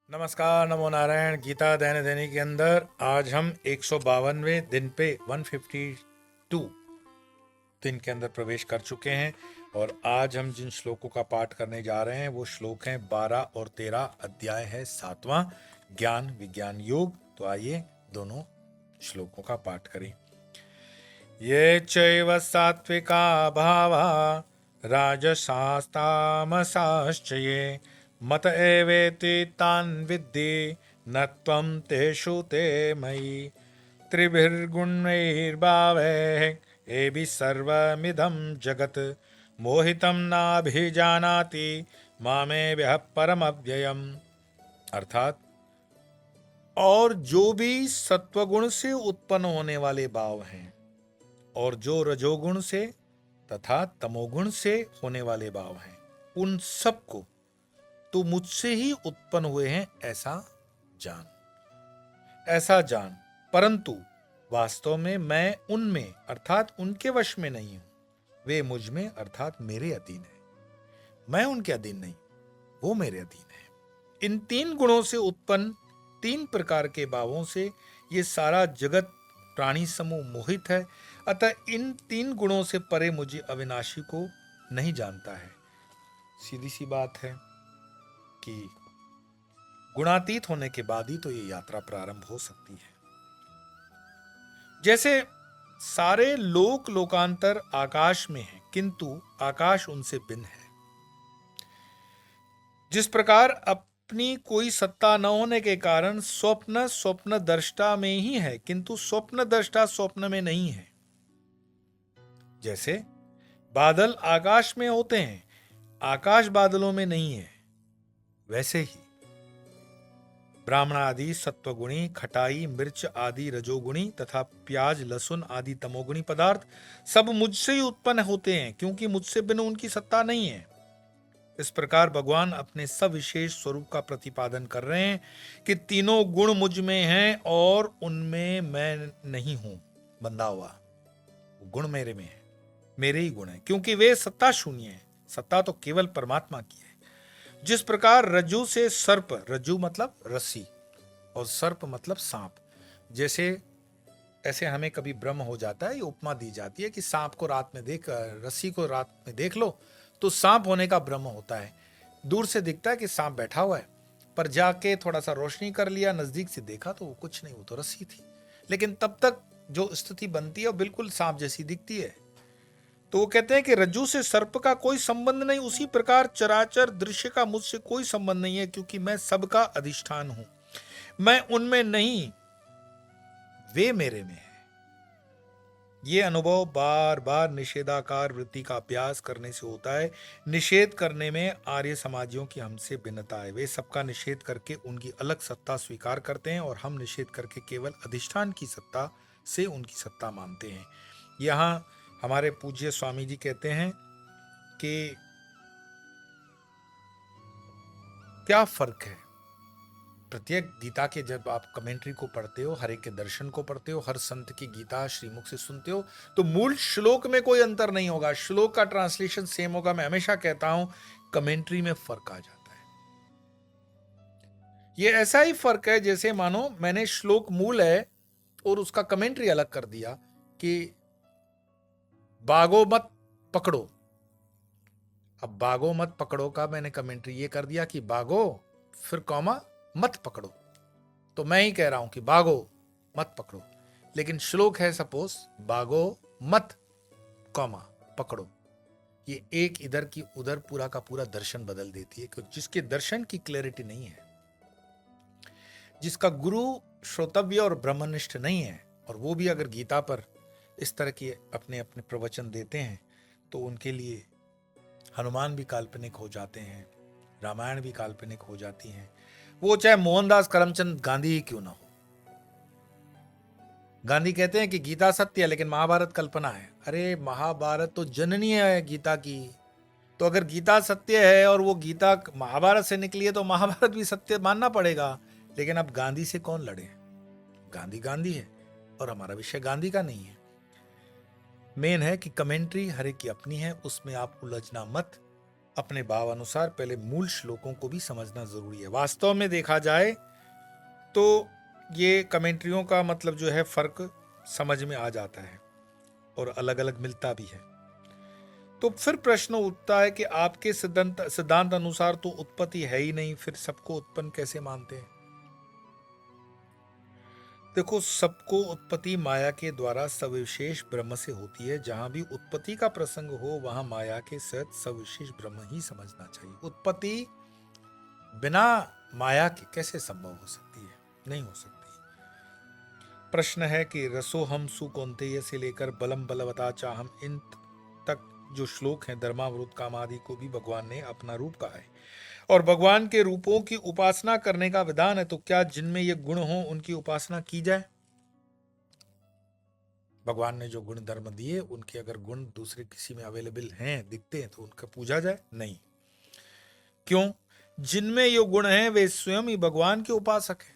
नमस्कार, नमो नारायण। गीता दैनिक दैनिक के अंदर आज हम 152वें दिन पे 152 दिन के अंदर प्रवेश कर चुके हैं और आज हम जिन श्लोकों का पाठ करने जा रहे हैं वो श्लोक हैं 12 और 13। अध्याय है 7वां, ज्ञान विज्ञान योग। तो आइए दोनों श्लोकों का पाठ करें। ये चैव सात्विका भावा राजसास्तामसाश्च ये मत एवेति तान् विद्धि न त्वं तेषु ते मयि त्रिभिर्गुणैर्भावैः एभिः सर्वमिदं जगत् मोहितं नाभिजानाति मामेभ्यः परमव्ययम्। अर्थात और जो भी सत्वगुण से उत्पन्न होने वाले भाव हैं और जो रजोगुण से तथा तमोगुण से होने वाले भाव हैं, उन सबको तो मुझसे ही उत्पन्न हुए हैं ऐसा जान। परंतु वास्तव में मैं उनमें अर्थात उनके वश में नहीं हूं, वे मुझ में अर्थात मेरे अधीन है। मैं उनके अधीन नहीं, वो मेरे अधीन है। इन तीन गुणों से उत्पन्न तीन प्रकार के भावों से ये सारा जगत प्राणी समूह मोहित है। अतः इन तीन गुणों से परे मुझे अविनाशी को नहीं जानता है। सीधी सी बात है कि गुणातीत होने के बाद ही तो ये यात्रा प्रारंभ हो सकती है। जैसे सारे लोक लोकांतर आकाश में है किंतु आकाश उनसे भिन्न है। जिस प्रकार अपनी कोई सत्ता न होने के कारण स्वप्न दृष्टा में ही है किंतु स्वप्न दृष्टा स्वप्न में नहीं है। जैसे बादल आकाश में होते हैं, आकाश बादलों में नहीं है, वैसे ही ब्राह्मण आदि सत्वगुणी, खटाई, मिर्च आदि रजोगुणी तथा प्याज लहसुन आदि तमोगुणी पदार्थ सब मुझसे ही उत्पन्न होते हैं, क्योंकि मुझसे बिना उनकी सत्ता नहीं है। इस प्रकार भगवान अपने सविशेष स्वरूप का प्रतिपादन कर रहे हैं कि तीनों गुण मुझ में हैं और उनमें मैं नहीं हूं बंधा हुआ। गुण मेरे में है, मेरे ही गुण है, क्योंकि वे सत्ता शून्य है। सत्ता तो केवल परमात्मा की है। जिस प्रकार रज्जु से सर्प, रज्जु मतलब रस्सी और सर्प मतलब सांप, जैसे ऐसे हमें कभी भ्रम हो जाता है, ये उपमा दी जाती है कि सांप को रात में देख, रस्सी को रात में देख लो तो सांप होने का भ्रम होता है। दूर से दिखता है कि सांप बैठा हुआ है, पर जाके थोड़ा सा रोशनी कर लिया, नजदीक से देखा तो वो कुछ नहीं, वो तो रस्सी थी। लेकिन तब तक जो स्थिति बनती है वो बिल्कुल सांप जैसी दिखती है। तो वो कहते हैं कि रज्जु से सर्प का कोई संबंध नहीं, उसी प्रकार चराचर दृश्य का मुझसे कोई संबंध नहीं है, क्योंकि मैं सबका अधिष्ठान हूं। मैं उनमें नहीं, वे मेरे में है। ये अनुभव बार बार निषेधाकार वृत्ति का अभ्यास करने से होता है। निषेध करने में आर्य समाजियों की हमसे भिन्नता है। वे सबका निषेध करके उनकी अलग सत्ता स्वीकार करते हैं और हम निषेध करके केवल अधिष्ठान की सत्ता से उनकी सत्ता मानते हैं। यहाँ हमारे पूज्य स्वामी जी कहते हैं कि क्या फर्क है। प्रत्येक गीता के जब आप कमेंट्री को पढ़ते हो, हर एक के दर्शन को पढ़ते हो, हर संत की गीता श्रीमुख से सुनते हो, तो मूल श्लोक में कोई अंतर नहीं होगा, श्लोक का ट्रांसलेशन सेम होगा। मैं हमेशा कहता हूं कमेंट्री में फर्क आ जाता है। ये ऐसा ही फर्क है जैसे मानो मैंने श्लोक मूल है और उसका कमेंट्री अलग कर दिया कि बागो मत पकड़ो। अब बागो मत पकड़ो का मैंने कमेंट्री ये कर दिया कि बागो फिर कॉमा मत पकड़ो, तो मैं ही कह रहा हूं कि बागो मत पकड़ो। लेकिन श्लोक है सपोज बागो मत कॉमा पकड़ो। ये एक इधर की उधर पूरा का पूरा दर्शन बदल देती है, क्योंकि जिसके दर्शन की क्लैरिटी नहीं है, जिसका गुरु श्रोतव्य और ब्रह्मनिष्ठ नहीं है, और वो भी अगर गीता पर इस तरह के अपने अपने प्रवचन देते हैं, तो उनके लिए हनुमान भी काल्पनिक हो जाते हैं, रामायण भी काल्पनिक हो जाती हैं। वो चाहे मोहनदास करमचंद गांधी ही क्यों ना हो। गांधी कहते हैं कि गीता सत्य है लेकिन महाभारत कल्पना है। अरे महाभारत तो जननी है गीता की। तो अगर गीता सत्य है और वो गीता महाभारत से निकली है तो महाभारत भी सत्य मानना पड़ेगा। लेकिन अब गांधी से कौन लड़े। गांधी गांधी है और हमारा विषय गांधी का नहीं है। मेन है कि कमेंट्री हर एक की अपनी है, उसमें आप उलझना मत। अपने भाव अनुसार पहले मूल श्लोकों को भी समझना जरूरी है। वास्तव में देखा जाए तो ये कमेंट्रियों का मतलब जो है फर्क समझ में आ जाता है और अलग अलग मिलता भी है। तो फिर प्रश्न उठता है कि आपके सिद्धांत अनुसार तो उत्पत्ति है ही नहीं, फिर सबको उत्पन्न कैसे मानते हैं? देखो, सबको उत्पत्ति माया के द्वारा सविशेष ब्रह्म से होती है। जहां भी उत्पत्ति का प्रसंग हो वहां माया के सहित सविशेष ब्रह्म ही समझना चाहिए। उत्पत्ति बिना माया के कैसे संभव हो सकती है? नहीं हो सकती। प्रश्न है कि रसो हम सुकौन्तेय से लेकर बलम बलवता चाहम इन तक जो श्लोक हैं धर्मावृत कामादि को भी भगवान ने अपना रूप कहा है और भगवान के रूपों की उपासना करने का विधान है। तो क्या जिनमें ये गुण हो उनकी उपासना की जाए? भगवान ने जो गुण धर्म दिए उनके अगर गुण दूसरे किसी में अवेलेबल हैं, दिखते हैं, तो उनका पूजा जाए? नहीं। क्यों? जिनमें ये गुण हैं वे स्वयं ही भगवान के उपासक हैं।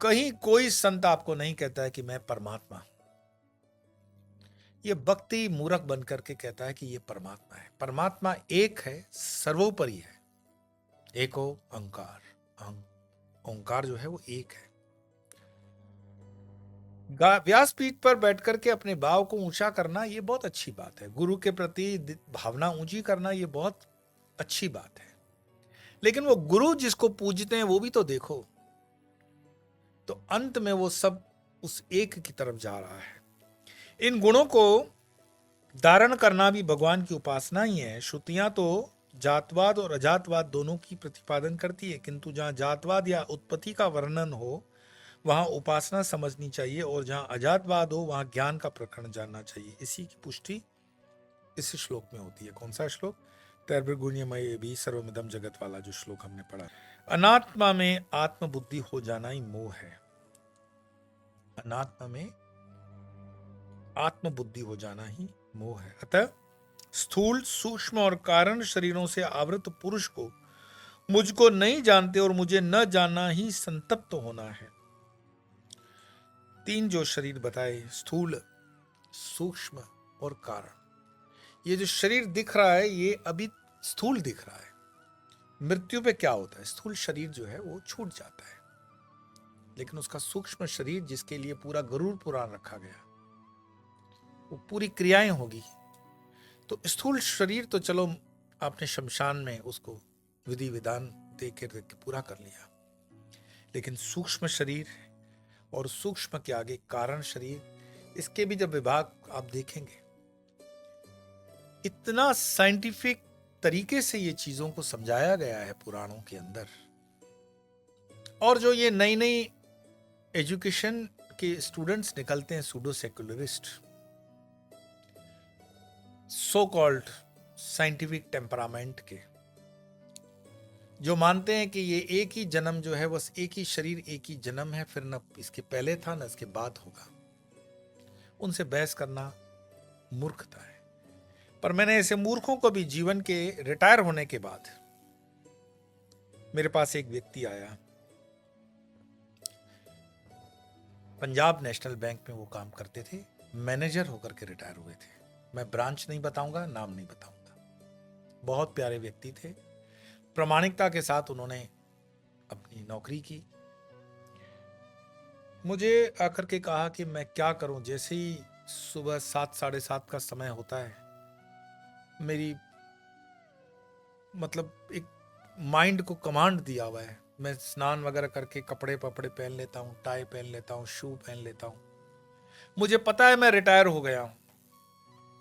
कहीं कोई संत आपको नहीं कहता है कि मैं परमात्मा। ये भक्ति मूर्ख बन करके कहता है कि ये परमात्मा है। परमात्मा एक है, सर्वोपरि है। एको ओंकार, ओंकार जो है वो एक है। व्यासपीठ पर बैठकर के अपने भाव को ऊंचा करना ये बहुत अच्छी बात है। गुरु के प्रति भावना ऊंची करना ये बहुत अच्छी बात है। लेकिन वो गुरु जिसको पूजते हैं वो भी तो देखो। तो अंत में वो सब उस एक की तरफ जा रहा है। इन गुणों को धारण करना भी भगवान की उपासना ही है। श्रुतियां तो जातवाद और अजातवाद दोनों की प्रतिपादन करती है, किंतु जहां जातवाद या उत्पत्ति का वर्णन हो वहां उपासना समझनी चाहिए और जहां अजातवाद हो वहां ज्ञान का प्रकरण जानना चाहिए। इसी की पुष्टि इस श्लोक में होती है। कौन सा श्लोक? तैर्भिर्गुण्यमय भी सर्वमिदं जगत वाला जो श्लोक हमने पढ़ा। अनात्मा में आत्मबुद्धि हो जाना ही मोह है। अनात्मा में आत्मबुद्धि हो जाना ही मोह है। अतः स्थूल, सूक्ष्म और कारण शरीरों से आवृत पुरुष को मुझको नहीं जानते और मुझे न जानना ही संतप्त होना है। तीन जो शरीर बताए, स्थूल, सूक्ष्म और कारण। ये जो शरीर दिख रहा है ये अभी स्थूल दिख रहा है। मृत्यु पे क्या होता है? स्थूल शरीर जो है वो छूट जाता है, लेकिन उसका सूक्ष्म शरीर जिसके लिए पूरा गरुड़ पुराण रखा गया, वो पूरी क्रियाएं होगी। तो स्थूल शरीर तो चलो आपने शमशान में उसको विधि विधान दे के पूरा कर लिया, लेकिन सूक्ष्म शरीर और सूक्ष्म के आगे कारण शरीर, इसके भी जब विभाग आप देखेंगे, इतना साइंटिफिक तरीके से ये चीजों को समझाया गया है पुराणों के अंदर। और जो ये नई नई एजुकेशन के स्टूडेंट्स निकलते हैं, pseudo secularist, so called scientific temperament के, जो मानते हैं कि ये एक ही जन्म जो है बस एक ही शरीर, एक ही जन्म है, फिर न इसके पहले था न इसके बाद होगा, उनसे बहस करना मूर्खता है। पर मैंने ऐसे मूर्खों को भी जीवन के रिटायर होने के बाद, मेरे पास एक व्यक्ति आया, पंजाब नेशनल बैंक में वो काम करते थे, मैनेजर होकर के रिटायर हुए थे। मैं ब्रांच नहीं बताऊंगा, नाम नहीं बताऊंगा। बहुत प्यारे व्यक्ति थे, प्रामाणिकता के साथ उन्होंने अपनी नौकरी की। मुझे आकर के कहा कि मैं क्या करूं। जैसे ही सुबह 7, 7:30 का समय होता है, मेरी मतलब एक माइंड को कमांड दिया हुआ है, मैं स्नान वगैरह करके कपड़े पपड़े पहन लेता हूँ, टाई पहन लेता हूँ, शू पहन लेता हूँ। मुझे पता है मैं रिटायर हो गया हूँ,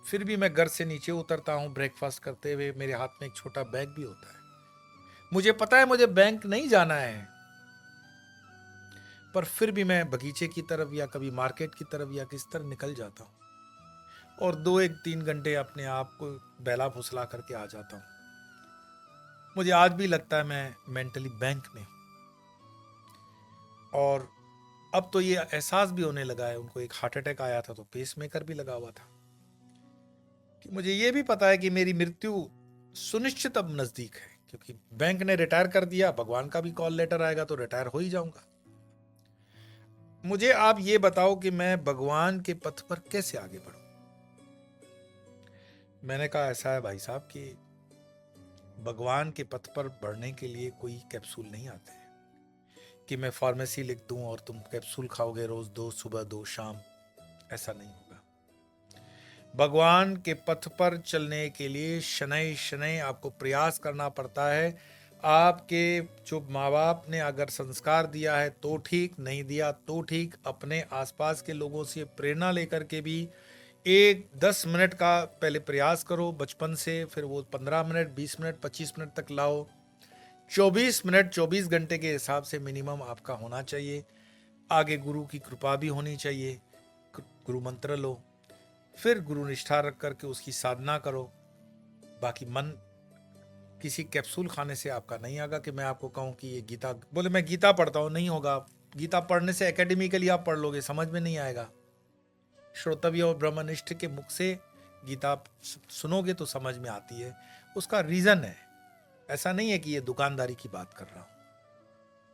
फिर भी मैं घर से नीचे उतरता हूँ ब्रेकफास्ट करते हुए। मेरे हाथ में एक छोटा बैग भी होता है। मुझे पता है मुझे बैंक नहीं जाना है, पर फिर भी मैं बगीचे की तरफ या कभी मार्केट की तरफ या किस तरह निकल जाता हूँ और 2-3 घंटे अपने आप को बहला फुसला करके आ जाता हूँ। मुझे आज भी लगता है मैं मेंटली बैंक में हूं। और अब तो ये एहसास भी होने लगा है, उनको एक हार्ट अटैक आया था तो पेसमेकर भी लगा हुआ था, कि मुझे ये भी पता है कि मेरी मृत्यु सुनिश्चित अब नजदीक है, क्योंकि बैंक ने रिटायर कर दिया, भगवान का भी कॉल लेटर आएगा तो रिटायर हो ही जाऊंगा। मुझे आप ये बताओ कि मैं भगवान के पथ पर कैसे आगे बढ़ूं। मैंने कहा ऐसा है भाई साहब कि भगवान के पथ पर बढ़ने के लिए कोई कैप्सूल नहीं आते हैं कि मैं फार्मेसी लिख दूं और तुम कैप्सूल खाओगे रोज, दो सुबह दो शाम। ऐसा नहीं होगा। भगवान के पथ पर चलने के लिए शनै शनै आपको प्रयास करना पड़ता है। आपके जो माँ बाप ने अगर संस्कार दिया है तो ठीक, नहीं दिया तो ठीक, अपने आसपास के लोगों से प्रेरणा लेकर के भी एक 10 मिनट का पहले प्रयास करो बचपन से, फिर वो 15 मिनट, 20 मिनट, 25 मिनट तक लाओ। 24 मिनट 24 घंटे के हिसाब से मिनिमम आपका होना चाहिए। आगे गुरु की कृपा भी होनी चाहिए। गुरु मंत्र लो, फिर गुरु निष्ठा रख करके उसकी साधना करो। बाकी मन किसी कैप्सूल खाने से आपका नहीं आएगा कि मैं आपको कहूँ कि ये गीता, बोले मैं गीता पढ़ता हूँ, नहीं होगा। गीता पढ़ने से एकेडमिकली आप पढ़ लोगे, समझ में नहीं आएगा। श्रोतव्य और ब्रह्मनिष्ठ के मुख से गीता सुनोगे तो समझ में आती है। उसका रीजन है, ऐसा नहीं है कि ये दुकानदारी की बात कर रहा हूं।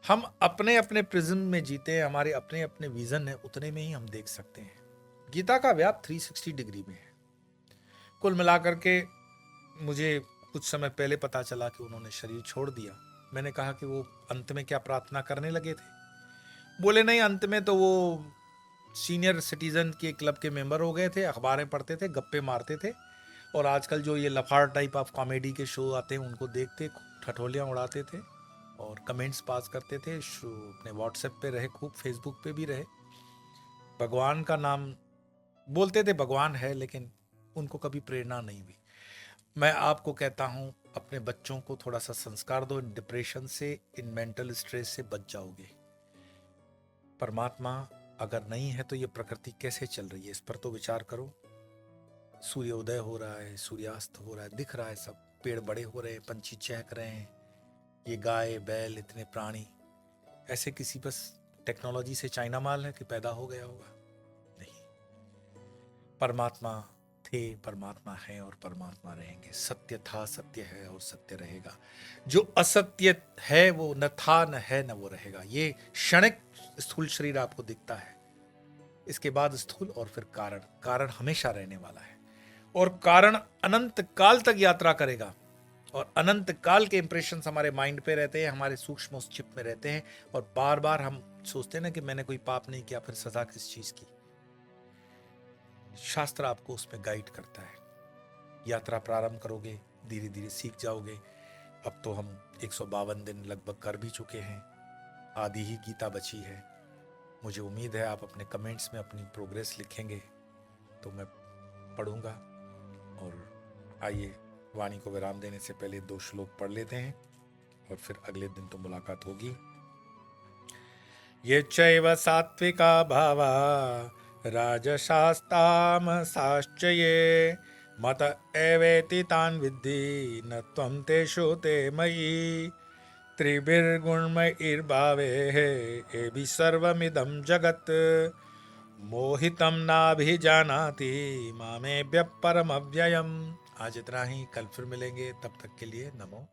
हम अपने अपने प्रिज्म में जीते हैं, हमारे अपने अपने विजन है, उतने में ही हम देख सकते हैं। गीता का व्याप 360 डिग्री में है। कुल मिलाकर के मुझे कुछ समय पहले पता चला कि उन्होंने शरीर छोड़ दिया। मैंने कहा कि वो अंत में क्या प्रार्थना करने लगे थे? बोले नहीं, अंत में तो वो सीनियर सिटीजन के क्लब के मेंबर हो गए थे, अखबारें पढ़ते थे, गप्पे मारते थे, और आजकल जो ये लफाड़ टाइप ऑफ कॉमेडी के शो आते हैं उनको देखते, ठठोलियाँ उड़ाते थे और कमेंट्स पास करते थे। अपने व्हाट्सएप पे रहे, खूब फेसबुक पे भी रहे, भगवान का नाम बोलते थे, भगवान है, लेकिन उनको कभी प्रेरणा नहीं हुई। मैं आपको कहता हूँ अपने बच्चों को थोड़ा सा संस्कार दो। इन डिप्रेशन से, इन मेंटल स्ट्रेस से बच जाओगे। परमात्मा अगर नहीं है तो ये प्रकृति कैसे चल रही है, इस पर तो विचार करो। सूर्योदय हो रहा है, सूर्यास्त हो रहा है, दिख रहा है सब, पेड़ बड़े हो रहे हैं, पंछी चहक रहे हैं, ये गाय बैल इतने प्राणी, ऐसे किसी बस टेक्नोलॉजी से चाइना माल है कि पैदा हो गया होगा? नहीं, परमात्मा थे, परमात्मा है और परमात्मा रहेंगे। सत्य था, सत्य है और सत्य रहेगा। जो असत्य है वो न था, न है, न वो रहेगा। ये क्षणिक स्थूल शरीर आपको दिखता है, इसके बाद स्थूल और फिर कारण। कारण हमेशा रहने वाला है और कारण अनंत काल तक यात्रा करेगा, और अनंत काल के इंप्रेशंस हमारे माइंड पे रहते हैं, हमारे सूक्ष्म चिप में रहते हैं, और बार बार हम सोचते हैं ना कि मैंने कोई पाप नहीं किया, फिर सजा किस चीज की? शास्त्र आपको उसमें गाइड करता है। यात्रा प्रारंभ करोगे, धीरे धीरे सीख जाओगे। अब तो हम 152 दिन लगभग कर भी चुके हैं, आधी ही गीता बची है। मुझे उम्मीद है आप अपने कमेंट्स में अपनी प्रोग्रेस लिखेंगे तो मैं पढ़ूंगा। और आइए, वाणी को विराम देने से पहले 2 श्लोक पढ़ लेते हैं और फिर अगले दिन तो मुलाकात होगी। ये चैव सात्विका भावा राजशास्तामसाश्च ये मत एवेति तान् विद्धि न त्वं तेषु ते मयि त्रिभिर्गुणमयैर्भावे एभिः सर्वमिदं जगत् मोहितं नाभिजानाति मामेभ्यः परमव्ययम्। आज इतना ही, कल फिर मिलेंगे, तब तक के लिए नमो।